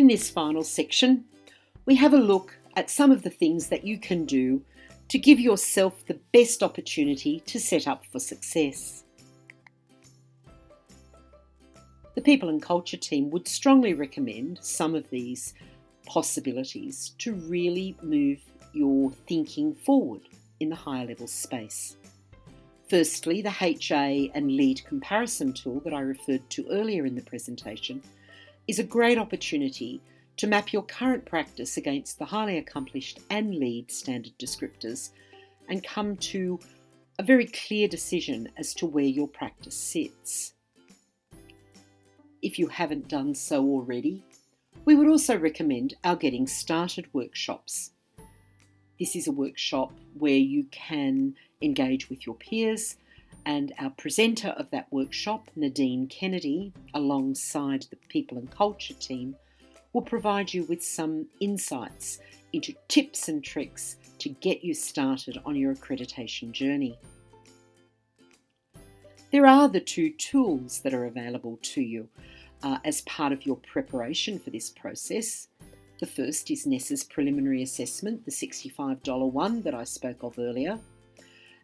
In this final section, we have a look at some of the things that you can do to give yourself the best opportunity to set up for success. The People and Culture team would strongly recommend some of these possibilities to really move your thinking forward in the higher level space. Firstly, the HA and LEAD comparison tool that I referred to earlier in the presentation is a great opportunity to map your current practice against the highly accomplished and LEAD standard descriptors and come to a very clear decision as to where your practice sits. If you haven't done so already, we would also recommend our Getting Started workshops. This is a workshop where you can engage with your peers, and our presenter of that workshop, Nadine Kennedy, alongside the People and Culture team, will provide you with some insights into tips and tricks to get you started on your accreditation journey. There are the two tools that are available to you as part of your preparation for this process. The first is NESA's preliminary assessment, the $65 one that I spoke of earlier.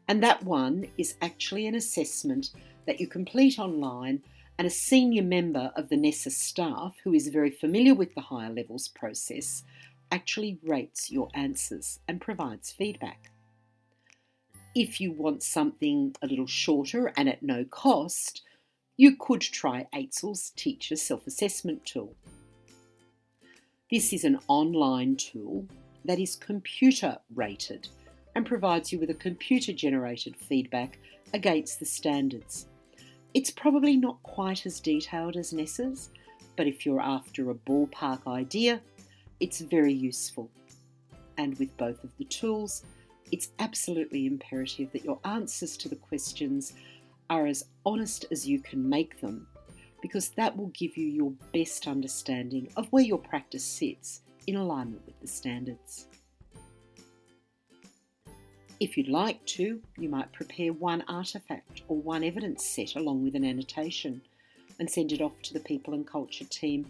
And that one is actually an assessment that you complete online, and a senior member of the NESA staff, who is very familiar with the higher levels process, actually rates your answers and provides feedback. If you want something a little shorter and at no cost, you could try AITSL's Teacher Self-Assessment tool. This is an online tool that is computer rated and provides you with a computer-generated feedback against the standards. It's probably not quite as detailed as NESA's, but if you're after a ballpark idea, it's very useful. And with both of the tools, it's absolutely imperative that your answers to the questions are as honest as you can make them, because that will give you your best understanding of where your practice sits in alignment with the standards. If you'd like to, you might prepare one artefact or one evidence set along with an annotation and send it off to the People and Culture team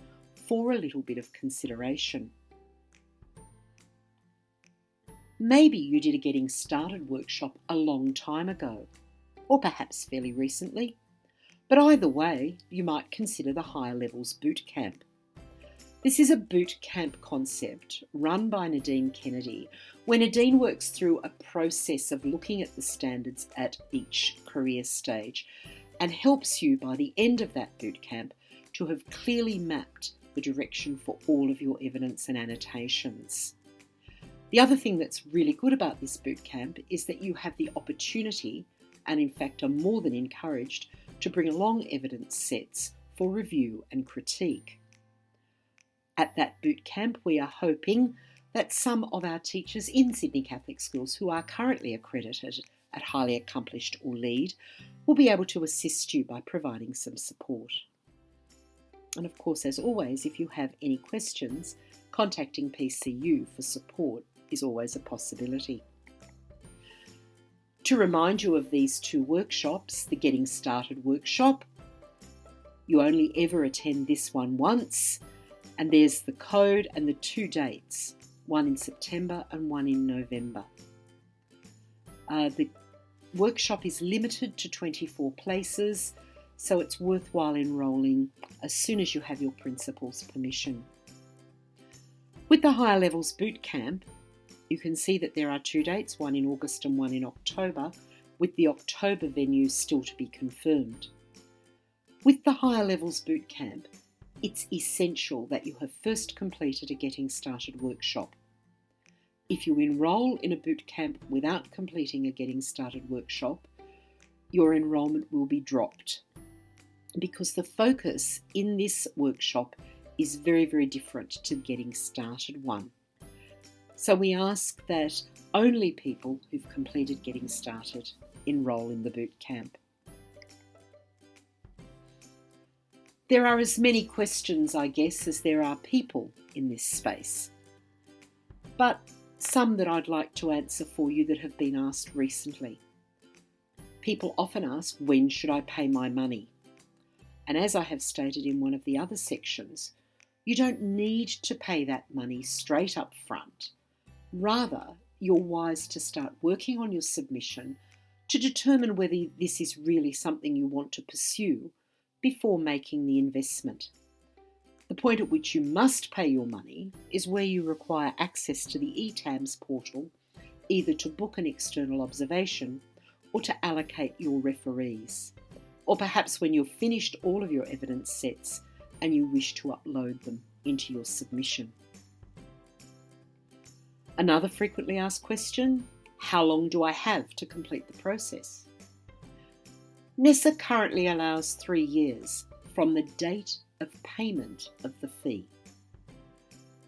for a little bit of consideration. Maybe you did a Getting Started workshop a long time ago, or perhaps fairly recently, but either way, you might consider the Higher Levels Boot Camp. This is a boot camp concept run by Nadine Kennedy, where Nadine works through a process of looking at the standards at each career stage and helps you by the end of that boot camp to have clearly mapped the direction for all of your evidence and annotations. The other thing that's really good about this boot camp is that you have the opportunity, and in fact are more than encouraged, to bring along evidence sets for review and critique. At that boot camp, we are hoping that some of our teachers in Sydney Catholic schools who are currently accredited at Highly Accomplished or LEAD will be able to assist you by providing some support. And of course, as always, if you have any questions, contacting PCU for support is always a possibility. To remind you of these two workshops, the Getting Started workshop, you only ever attend this one once, and there's the code and the two dates, one in September and one in November. The workshop is limited to 24 places, so it's worthwhile enrolling as soon as you have your principal's permission. With the Higher Levels Boot Camp, you can see that there are two dates, one in August and one in October, with the October venue still to be confirmed. With the Higher Levels Boot Camp, it's essential that you have first completed a Getting Started workshop. If you enrol in a boot camp without completing a Getting Started workshop, your enrolment will be dropped, because the focus in this workshop is very, very different to the Getting Started one. So we ask that only people who've completed Getting Started enrol in the boot camp. There are as many questions, I guess, as there are people in this space, but some that I'd like to answer for you that have been asked recently. People often ask, when should I pay my money? And as I have stated in one of the other sections, You don't need to pay that money straight up front. Rather, you're wise to start working on your submission to determine whether this is really something you want to pursue before making the investment. The point at which you must pay your money is where you require access to the ETAMS portal, either to book an external observation or to allocate your referees, or perhaps when you've finished all of your evidence sets and you wish to upload them into your submission. Another frequently asked question: how long do I have to complete the process? NESA currently allows 3 years from the date of payment of the fee.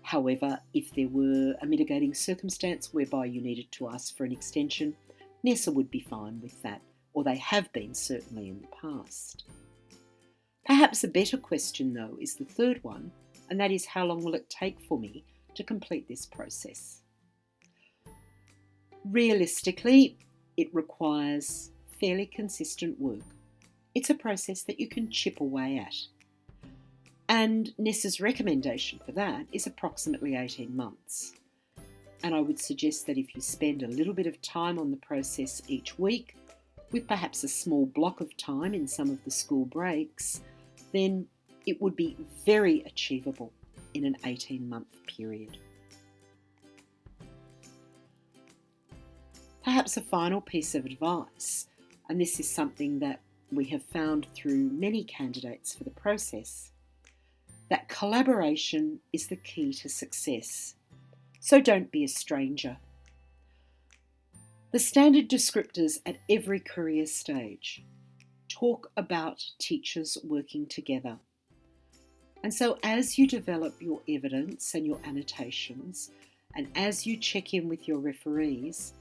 However, if there were a mitigating circumstance whereby you needed to ask for an extension, NESA would be fine with that, or they have been certainly in the past. Perhaps a better question though is the third one, and that is, how long will it take for me to complete this process? Realistically, it requires fairly consistent work. It's a process that you can chip away at. And NESA's recommendation for that is approximately 18 months. And I would suggest that if you spend a little bit of time on the process each week, with perhaps a small block of time in some of the school breaks, then it would be very achievable in an 18-month period. Perhaps a final piece of advice, and this is something that we have found through many candidates for the process, that collaboration is the key to success. So don't be a stranger. The standard descriptors at every career stage talk about teachers working together. And so as you develop your evidence and your annotations, and as you check in with your referees,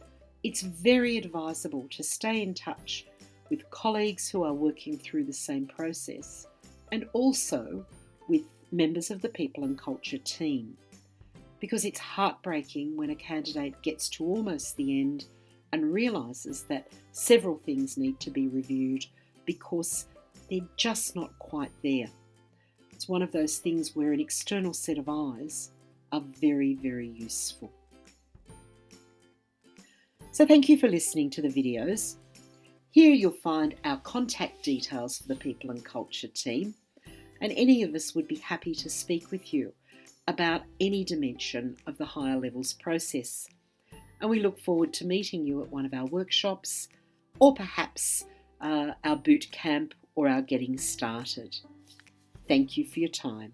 it's very advisable to stay in touch with colleagues who are working through the same process, and also with members of the People and Culture team, because it's heartbreaking when a candidate gets to almost the end and realises that several things need to be reviewed because they're just not quite there. It's one of those things where an external set of eyes are very, very useful. So thank you for listening to the videos. Here you'll find our contact details for the People and Culture team, and any of us would be happy to speak with you about any dimension of the higher levels process. And we look forward to meeting you at one of our workshops, or perhaps our boot camp or our getting started. Thank you for your time.